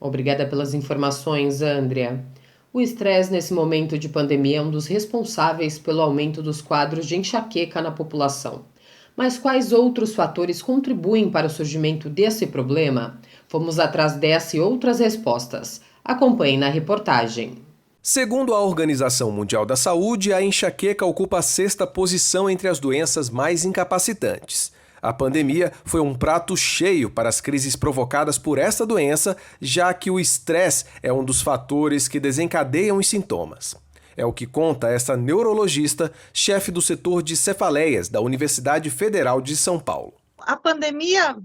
Obrigada pelas informações, Andrea. O estresse nesse momento de pandemia é um dos responsáveis pelo aumento dos quadros de enxaqueca na população. Mas quais outros fatores contribuem para o surgimento desse problema? Fomos atrás dessa e outras respostas. Acompanhe na reportagem. Segundo a Organização Mundial da Saúde, a enxaqueca ocupa a sexta posição entre as doenças mais incapacitantes. A pandemia foi um prato cheio para as crises provocadas por essa doença, já que o estresse é um dos fatores que desencadeiam os sintomas. É o que conta essa neurologista, chefe do setor de cefaleias da Universidade Federal de São Paulo. A pandemia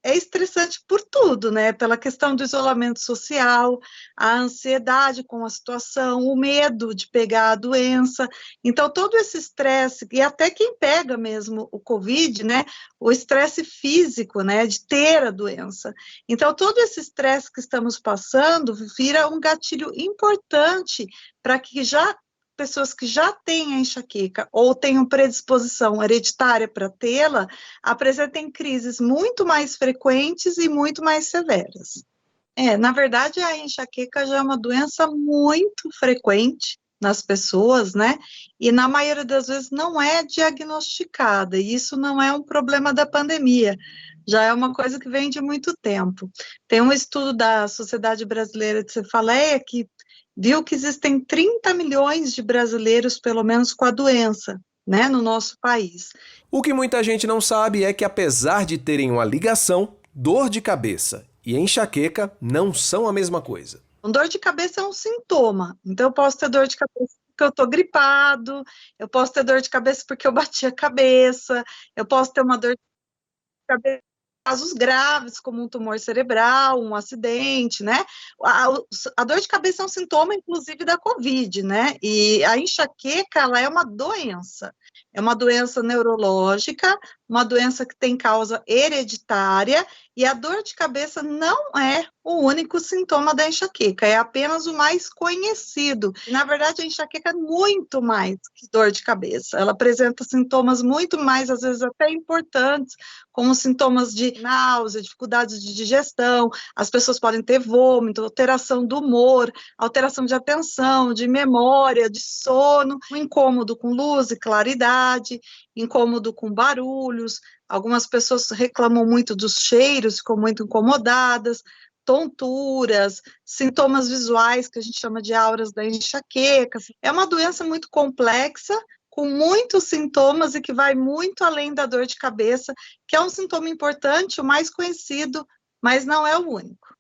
é estressante por tudo, né? Pela questão do isolamento social, a ansiedade com a situação, o medo de pegar a doença. Então, todo esse estresse, e até quem pega mesmo o Covid, né? O estresse físico, né? De ter a doença. Então, todo esse estresse que estamos passando vira um gatilho importante para que pessoas que já têm a enxaqueca ou tenham predisposição hereditária para tê-la, apresentem crises muito mais frequentes e muito mais severas. Na verdade, a enxaqueca já é uma doença muito frequente nas pessoas, né? E na maioria das vezes não é diagnosticada, e isso não é um problema da pandemia, já é uma coisa que vem de muito tempo. Tem um estudo da Sociedade Brasileira de Cefaleia que viu que existem 30 milhões de brasileiros, pelo menos, com a doença, né, no nosso país. O que muita gente não sabe é que, apesar de terem uma ligação, dor de cabeça e enxaqueca não são a mesma coisa. Dor de cabeça é um sintoma, então eu posso ter dor de cabeça porque eu estou gripado, eu posso ter dor de cabeça porque eu bati a cabeça, eu posso ter uma dor de cabeça casos graves, como um tumor cerebral, um acidente, né? A dor de cabeça é um sintoma, inclusive, da Covid, né? E a enxaqueca, ela é uma doença neurológica, uma doença que tem causa hereditária, e a dor de cabeça não é o único sintoma da enxaqueca, é apenas o mais conhecido. Na verdade, a enxaqueca é muito mais que dor de cabeça, ela apresenta sintomas muito mais, às vezes até importantes, como sintomas de náusea, dificuldades de digestão, as pessoas podem ter vômito, alteração do humor, alteração de atenção, de memória, de sono, um incômodo com luz e claridade, incômodo com barulhos, algumas pessoas reclamam muito dos cheiros, ficam muito incomodadas, tonturas, sintomas visuais, que a gente chama de auras da enxaqueca. É uma doença muito complexa, com muitos sintomas e que vai muito além da dor de cabeça, que é um sintoma importante, o mais conhecido, mas não é o único.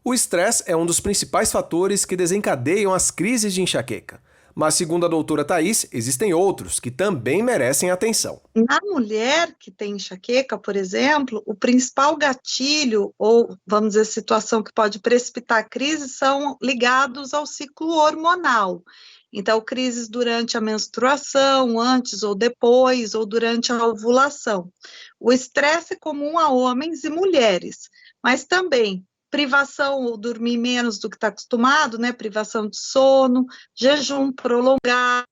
O estresse é um dos principais fatores que desencadeiam as crises de enxaqueca. Mas, segundo a doutora Thaís, existem outros que também merecem atenção. Na mulher que tem enxaqueca, por exemplo, o principal gatilho, ou vamos dizer, situação que pode precipitar a crise, são ligados ao ciclo hormonal. Então, crises durante a menstruação, antes ou depois, ou durante a ovulação. O estresse é comum a homens e mulheres, mas também privação ou dormir menos do que está acostumado, né? Privação de sono, jejum prolongado,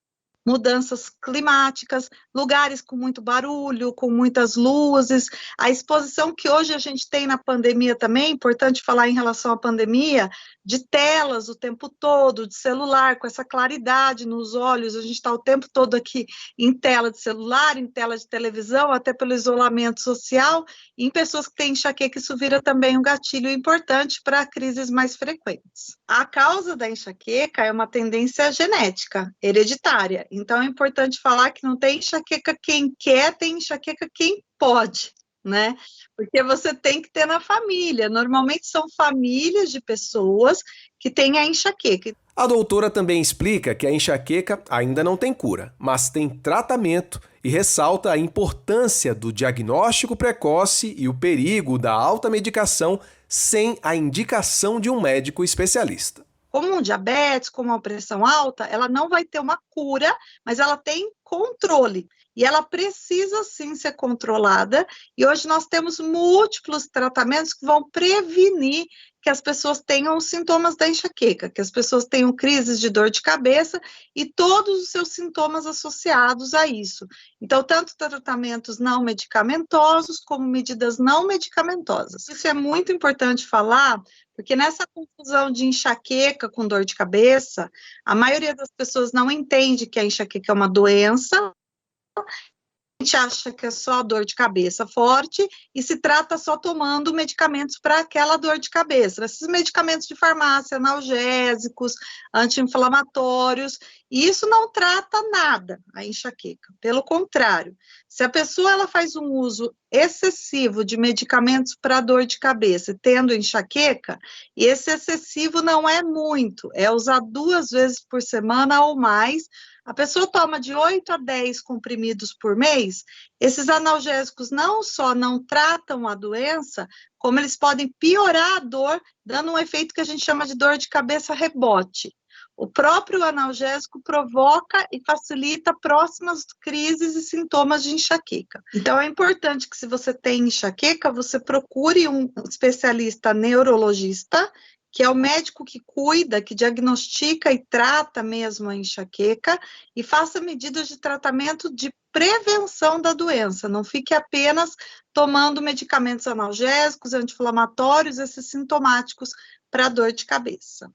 mudanças climáticas, lugares com muito barulho, com muitas luzes, a exposição que hoje a gente tem na pandemia também, importante falar em relação à pandemia, de telas o tempo todo, de celular, com essa claridade nos olhos, a gente está o tempo todo aqui em tela de celular, em tela de televisão, até pelo isolamento social, e em pessoas que têm enxaqueca, isso vira também um gatilho importante para crises mais frequentes. A causa da enxaqueca é uma tendência genética, hereditária, então é importante falar que não tem enxaqueca quem quer, tem enxaqueca quem pode, né? Porque você tem que ter na família. Normalmente são famílias de pessoas que têm a enxaqueca. A doutora também explica que a enxaqueca ainda não tem cura, mas tem tratamento e ressalta a importância do diagnóstico precoce e o perigo da alta medicação sem a indicação de um médico especialista. Como um diabetes, como uma pressão alta, ela não vai ter uma cura, mas ela tem controle. E ela precisa, sim, ser controlada. E hoje nós temos múltiplos tratamentos que vão prevenir que as pessoas tenham os sintomas da enxaqueca, que as pessoas tenham crises de dor de cabeça e todos os seus sintomas associados a isso. Então, tanto tratamentos não medicamentosos como medidas não medicamentosas. Isso é muito importante falar, porque nessa confusão de enxaqueca com dor de cabeça, a maioria das pessoas não entende que a enxaqueca é uma doença. A gente acha que é só dor de cabeça forte e se trata só tomando medicamentos para aquela dor de cabeça. Esses medicamentos de farmácia, analgésicos, anti-inflamatórios, e isso não trata nada a enxaqueca. Pelo contrário, se a pessoa ela faz um uso excessivo de medicamentos para dor de cabeça, tendo enxaqueca, e esse excessivo não é muito, é usar 2 vezes por semana ou mais. A pessoa toma de 8 a 10 comprimidos por mês, esses analgésicos não só não tratam a doença, como eles podem piorar a dor, dando um efeito que a gente chama de dor de cabeça rebote. O próprio analgésico provoca e facilita próximas crises e sintomas de enxaqueca. Então, é importante que, se você tem enxaqueca, você procure um especialista neurologista, que é o médico que cuida, que diagnostica e trata mesmo a enxaqueca, e faça medidas de tratamento de prevenção da doença. Não fique apenas tomando medicamentos analgésicos, anti-inflamatórios, esses sintomáticos para dor de cabeça.